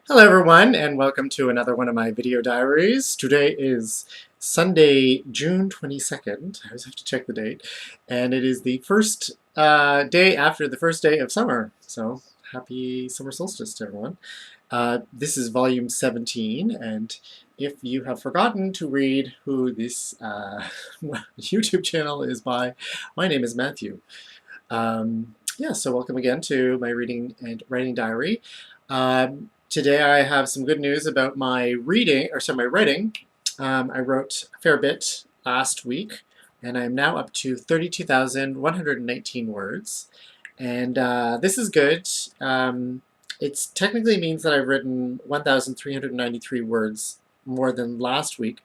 Hello everyone, and welcome to another one of my video diaries. Today is Sunday, June 22nd. I always have to check the date. And it is the first day after the first day of summer. So happy summer solstice to everyone. This is volume 17, and if you have forgotten to read who this YouTube channel is by, my name is Matthew. Yeah, so welcome again to my reading and writing diary. Today I have some good news about my my writing. I wrote a fair bit last week, and I'm now up to 32,119 words. And this is good. It technically means that I've written 1,393 words more than last week.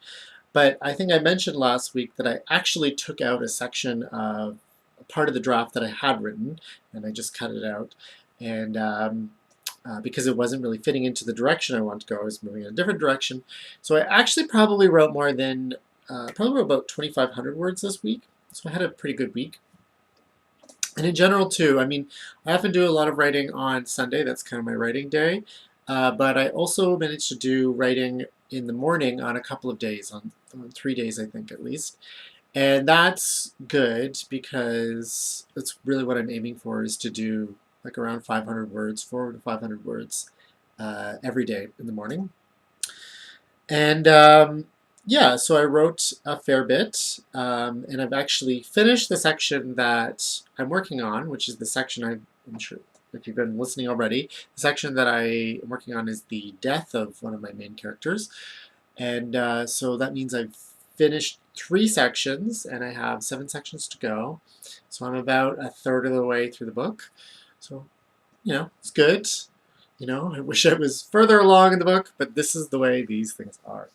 But I think I mentioned last week that I actually took out a section of a part of the draft that I had written, and I just cut it out. And because it wasn't really fitting into the direction I wanted to go, I was moving in a different direction. So I actually probably wrote more than, probably wrote about 2,500 words this week. So I had a pretty good week. And in general, too, I mean, I often do a lot of writing on Sunday. That's kind of my writing day. But I also managed to do writing in the morning on a couple of days, on 3 days, I think, at least. And that's good because that's really what I'm aiming for, is to do like around 500 words, 400 to 500 words every day in the morning. And yeah, so I wrote a fair bit, and I've actually finished the section that I'm working on, which is the section I'm sure if you've been listening already, the section that I am working on is the death of one of my main characters. And so that means I've finished 3 sections, and I have 7 sections to go. So I'm about a third of the way through the book. So, it's good. I wish I was further along in the book, but this is the way these things are.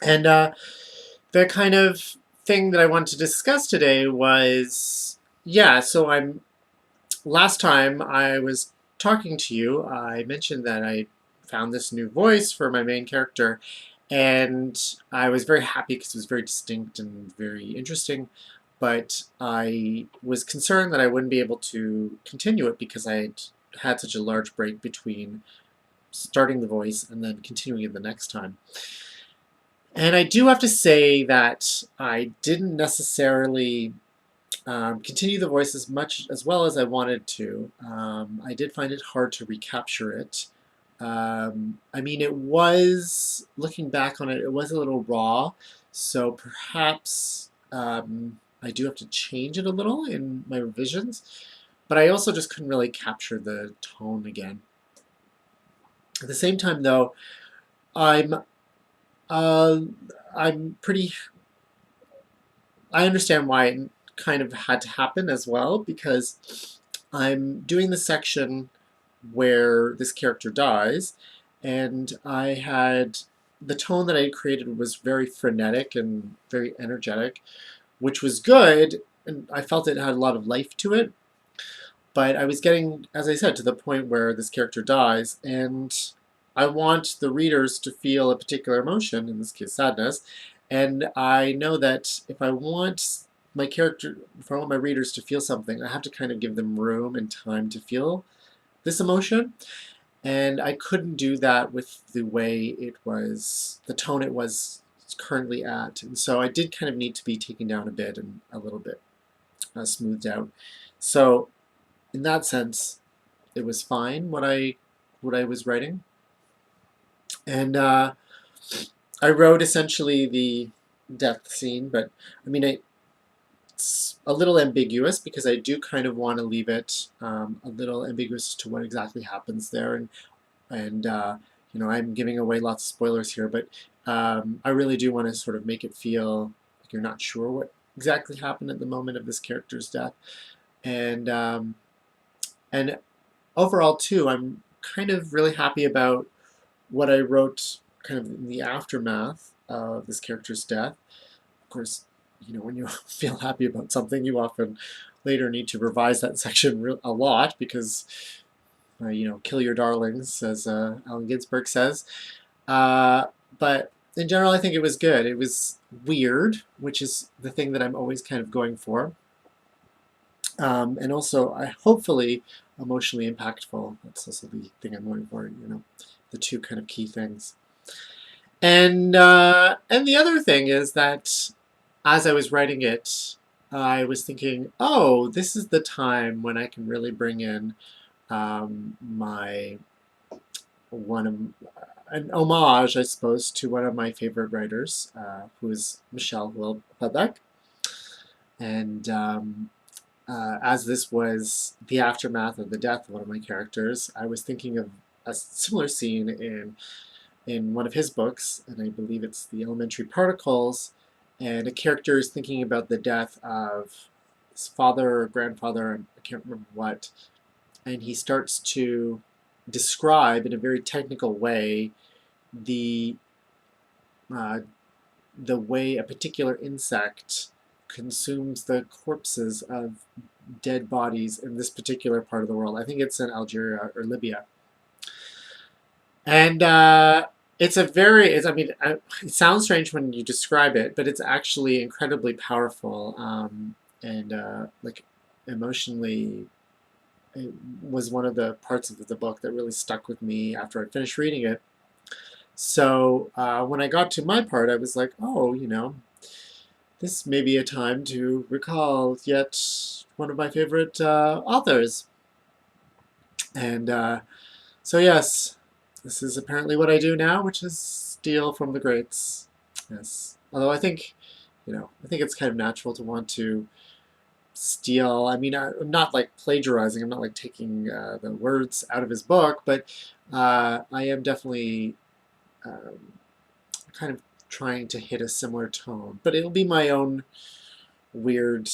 And the kind of thing that I wanted to discuss today was, yeah, so last time I was talking to you, I mentioned that I found this new voice for my main character, and I was very happy because it was very distinct and very interesting, but I was concerned that I wouldn't be able to continue it because I had such a large break between starting the voice and then continuing it the next time. And I do have to say that I didn't necessarily continue the voice as well as I wanted to. I did find it hard to recapture it. I mean, it was, looking back on it, it was a little raw, so perhaps I do have to change it a little in my revisions, but I also just couldn't really capture the tone again. At the same time, though, I'm uh, I'm pretty. I understand why it kind of had to happen as well, because I'm doing the section where this character dies, and I had the tone that I had created was very frenetic and very energetic, which was good, and I felt it had a lot of life to it. But I was getting, as I said, to the point where this character dies, and I want the readers to feel a particular emotion, in this case sadness, and I know that if I want if I want my readers to feel something, I have to kind of give them room and time to feel this emotion. And I couldn't do that with the way it was, the tone it was currently at. And so I did kind of need to be taken down a bit and a little bit smoothed out. So in that sense, it was fine what I was writing. And I wrote essentially the death scene, but I mean, it's a little ambiguous because I do kind of want to leave it a little ambiguous as to what exactly happens there, and I'm giving away lots of spoilers here, but I really do want to sort of make it feel like you're not sure what exactly happened at the moment of this character's death, and overall too, I'm kind of really happy about what I wrote kind of in the aftermath of this character's death. Of course, when you feel happy about something, you often later need to revise that section a lot because, kill your darlings, as Allen Ginsberg says. But in general, I think it was good. It was weird, which is the thing that I'm always kind of going for. And also, hopefully, emotionally impactful. That's also the thing I'm going for, the two kind of key things. And the other thing is that as I was writing it, I was thinking, oh, this is the time when I can really bring in my one of an homage, I suppose, to one of my favorite writers, who is Michel Houellebecq. And as this was the aftermath of the death of one of my characters, I was thinking of a similar scene in one of his books, and I believe it's The Elementary Particles, and a character is thinking about the death of his father or grandfather, I can't remember what, and he starts to describe in a very technical way the uh, the way a particular insect consumes the corpses of dead bodies in this particular part of the world. I think it's in Algeria or Libya. And it's a very, it sounds strange when you describe it, but it's actually incredibly powerful, and like emotionally, it was one of the parts of the book that really stuck with me after I finished reading it. So when I got to my part, I was like, oh, this may be a time to recall yet one of my favorite authors. And so yes, this is apparently what I do now, which is steal from the greats. Yes. Although I think, I think it's kind of natural to want to steal. I mean, I'm not like plagiarizing. I'm not like taking the words out of his book, but I am definitely kind of trying to hit a similar tone. But it'll be my own weird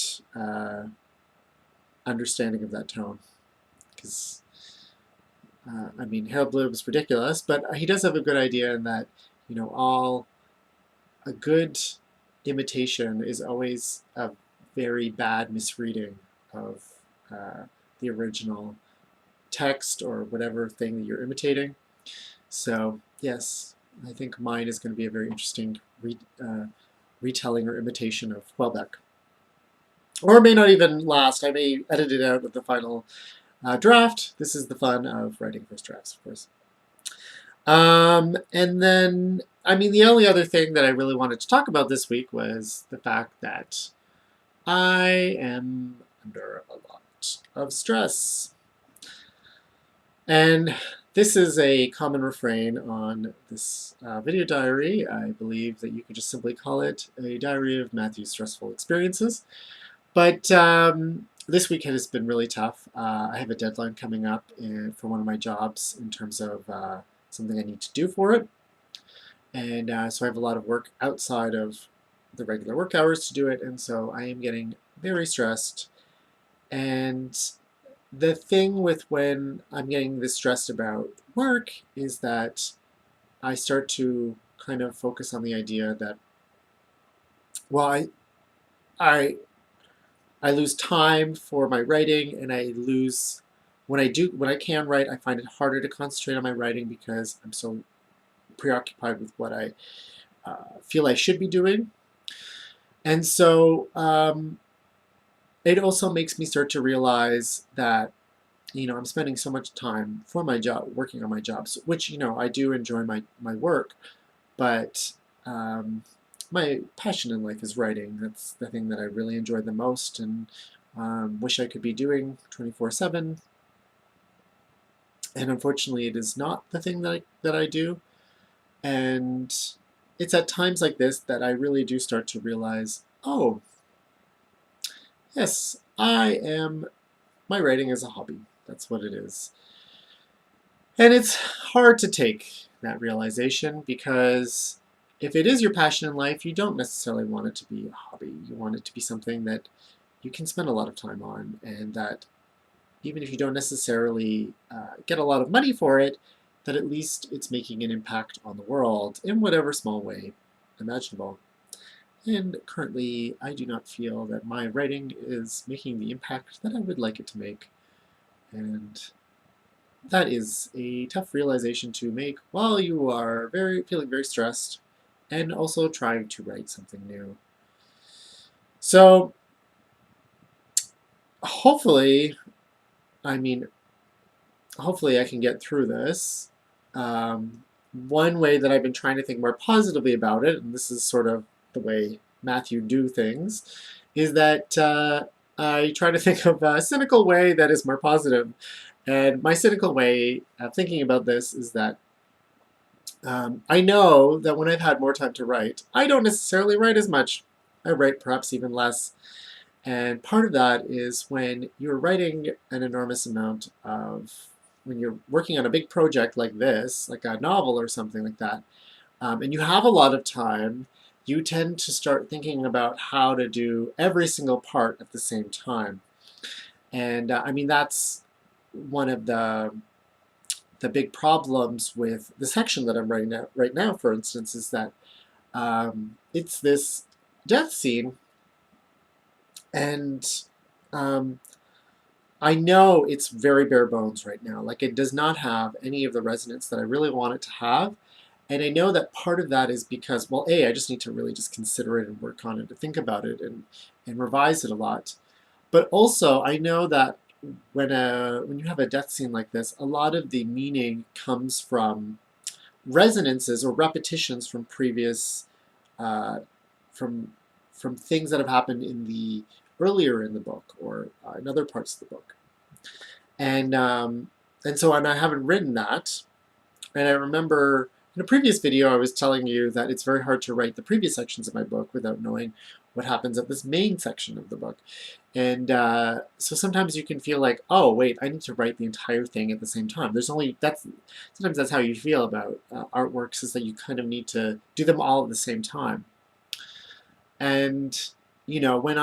understanding of that tone. Because, I mean, Harold Bloom's ridiculous, but he does have a good idea in that, all a good imitation is always a very bad misreading of the original text or whatever thing that you're imitating. So, yes, I think mine is going to be a very interesting retelling or imitation of Houellebecq. Or it may not even last. I may edit it out with the final draft. This is the fun of writing first drafts, of course. And then, I mean, the only other thing that I really wanted to talk about this week was the fact that I am under a lot of stress. And this is a common refrain on this video diary. I believe that you could just simply call it a diary of Matthew's stressful experiences. But this week has been really tough. I have a deadline coming up for one of my jobs in terms of something I need to do for it. And so I have a lot of work outside of the regular work hours to do it, and so I am getting very stressed. And the thing with when I'm getting this stressed about work is that I start to kind of focus on the idea that, well, I lose time for my writing, and I lose when I can write, I find it harder to concentrate on my writing because I'm so preoccupied with what I feel I should be doing. And so it also makes me start to realize that, I'm spending so much time for my job, working on my jobs, which, I do enjoy my work, but my passion in life is writing. That's the thing that I really enjoy the most and wish I could be doing 24/7. And unfortunately, it is not the thing that I do. And it's at times like this that I really do start to realize, oh, yes, my writing is a hobby. That's what it is. And it's hard to take that realization because if it is your passion in life, you don't necessarily want it to be a hobby. You want it to be something that you can spend a lot of time on, and that even if you don't necessarily get a lot of money for it, that at least it's making an impact on the world in whatever small way imaginable. And currently, I do not feel that my writing is making the impact that I would like it to make. And that is a tough realization to make while you are feeling very stressed and also trying to write something new. So hopefully, I mean, hopefully I can get through this. One way that I've been trying to think more positively about it, and this is sort of the way Matthew do things, is that I try to think of a cynical way that is more positive. And my cynical way of thinking about this is that I know that when I've had more time to write, I don't necessarily write as much. I write perhaps even less. And part of that is when you're writing an enormous amount of, when you're working on a big project like this, like a novel or something like that, and you have a lot of time, you tend to start thinking about how to do every single part at the same time. And I mean, that's one of the big problems with the section that I'm writing right now, for instance, is that it's this death scene, and um, I know it's very bare bones right now. Like, it does not have any of the resonance that I really want it to have. And I know that part of that is because, well, A, I just need to really just consider it and work on it, to think about it and revise it a lot. But also, I know that when you have a death scene like this, a lot of the meaning comes from resonances or repetitions from previous, uh, from from things that have happened in the earlier in the book or in other parts of the book. And and I haven't written that. And I remember in a previous video I was telling you that it's very hard to write the previous sections of my book without knowing what happens at this main section of the book. And so sometimes you can feel like, oh wait, I need to write the entire thing at the same time. Sometimes that's how you feel about artworks, is that you kind of need to do them all at the same time. And you know, when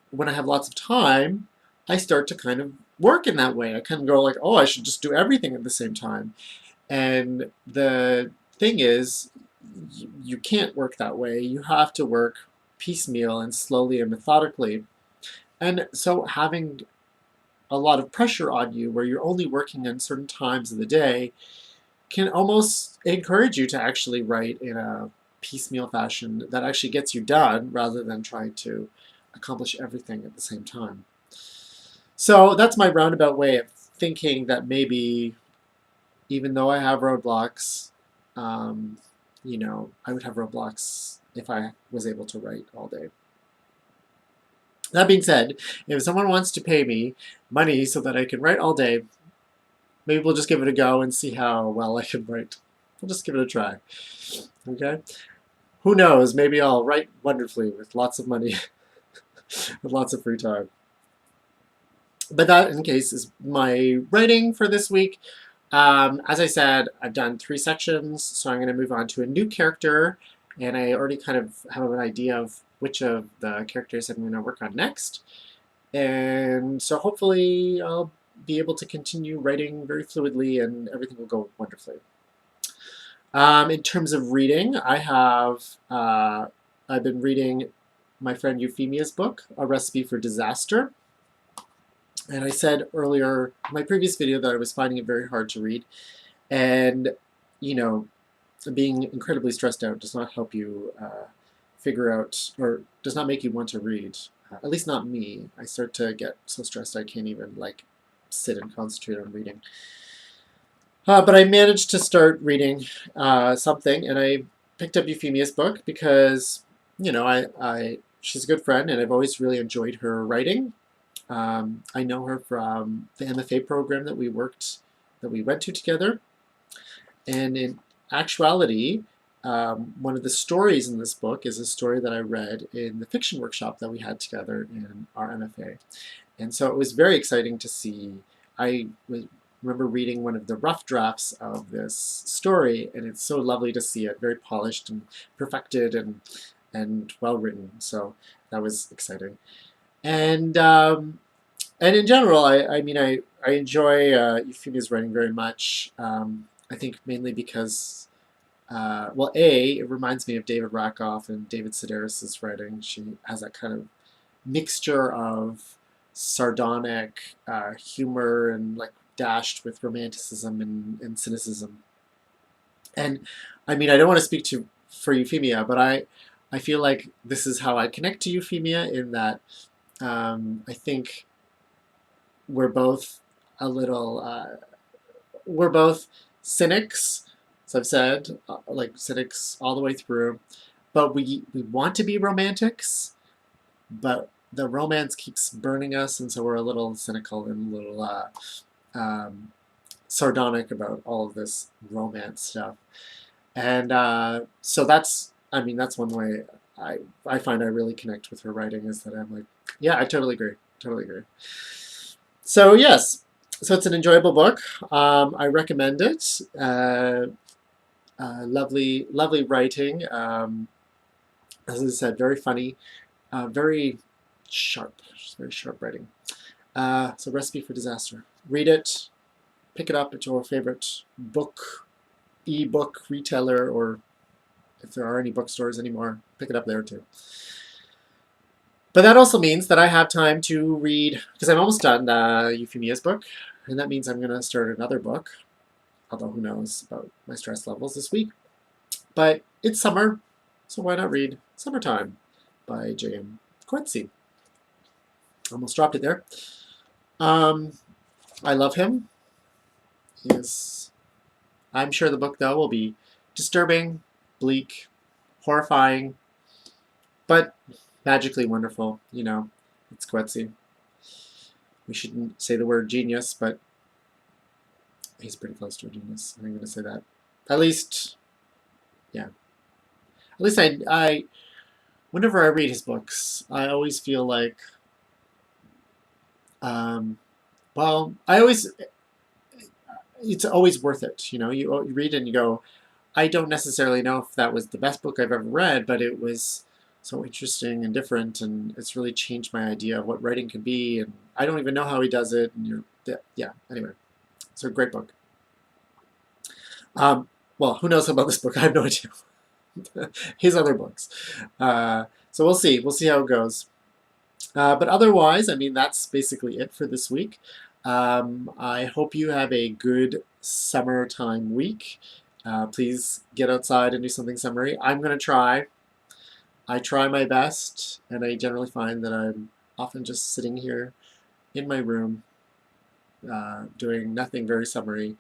when I have lots of time, I start to kind of work in that way. I kind of go like, oh, I should just do everything at the same time. And the thing is, you can't work that way. You have to work piecemeal and slowly and methodically. And so having a lot of pressure on you where you're only working on certain times of the day can almost encourage you to actually write in a piecemeal fashion that actually gets you done rather than trying to accomplish everything at the same time. So that's my roundabout way of thinking that maybe even though I have roadblocks, um, you know, I would have roadblocks if I was able to write all day. That being said, if someone wants to pay me money so that I can write all day, maybe we'll just give it a go and see how well I can write. We'll just give it a try. Okay? Who knows? Maybe I'll write wonderfully with lots of money, with lots of free time. But that, in case, is my writing for this week. As I said, I've done 3 sections, so I'm going to move on to a new character, and I already kind of have an idea of which of the characters I'm going to work on next. And so hopefully I'll be able to continue writing very fluidly and everything will go wonderfully. In terms of reading, I've been reading my friend Eufemia's book, A Recipe for Disaster. And I said earlier in my previous video that I was finding it very hard to read. And, you know, being incredibly stressed out does not help you figure out, or does not make you want to read. At least not me. I start to get so stressed I can't even, like, sit and concentrate on reading. But I managed to start reading something, and I picked up Eufemia's book because, you know, she's a good friend, and I've always really enjoyed her writing. I know her from the MFA program that we went to together. And in actuality, one of the stories in this book is a story that I read in the fiction workshop that we had together in our MFA. And so it was very exciting to see. I remember reading one of the rough drafts of this story, and it's so lovely to see it, very polished and perfected and well written. So that was exciting. And in general, I mean, I enjoy Euphemia's writing very much. I think mainly because, well, it reminds me of David Rakoff and David Sedaris's writing. She has that kind of mixture of sardonic humor and like dashed with romanticism and cynicism. And I mean, I don't want to speak for Euphemia, but I feel like this is how I connect to Euphemia, in that I think we're both a little, we're both cynics, as I've said, like cynics all the way through, but we want to be romantics, but the romance keeps burning us, and so we're a little cynical and a little um, sardonic about all of this romance stuff. And so that's, I mean, that's one way I find I really connect with her writing, is that I'm like, yeah, I totally agree. Totally agree. So yes, so it's an enjoyable book. I recommend it. Lovely, lovely writing. As I said, very funny, very sharp, very sharp writing. So Recipe for Disaster. Read it, pick it up at your favorite ebook retailer, or if there are any bookstores anymore, pick it up there too. But that also means that I have time to read, because I'm almost done Eufemia's book, and that means I'm going to start another book, although who knows about my stress levels this week. But it's summer, so why not read Summertime by J.M. Coetzee. Almost dropped it there. I love him. I'm sure the book, though, will be disturbing, bleak, horrifying, but magically wonderful. You know, it's Coetzee. We shouldn't say the word genius, but he's pretty close to a genius. I'm going to say that. At least, yeah. At least whenever I read his books, I always feel like, well, it's always worth it. You know, you read it and you go, I don't necessarily know if that was the best book I've ever read, but it was so interesting and different, and it's really changed my idea of what writing can be, and I don't even know how he does it, and yeah, anyway. It's a great book. Well, who knows about this book? I have no idea. His other books. So we'll see. We'll see how it goes. But otherwise, I mean, that's basically it for this week. I hope you have a good summertime week. Please get outside and do something summery. I'm going to try. I try my best, and I generally find that I'm often just sitting here in my room doing nothing very summery,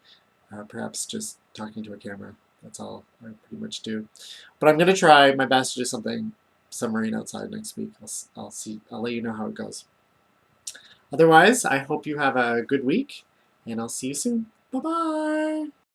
perhaps just talking to a camera. That's all I pretty much do. But I'm going to try my best to do something summery outside next week. I'll see. I'll let you know how it goes. Otherwise, I hope you have a good week, and I'll see you soon. Bye-bye!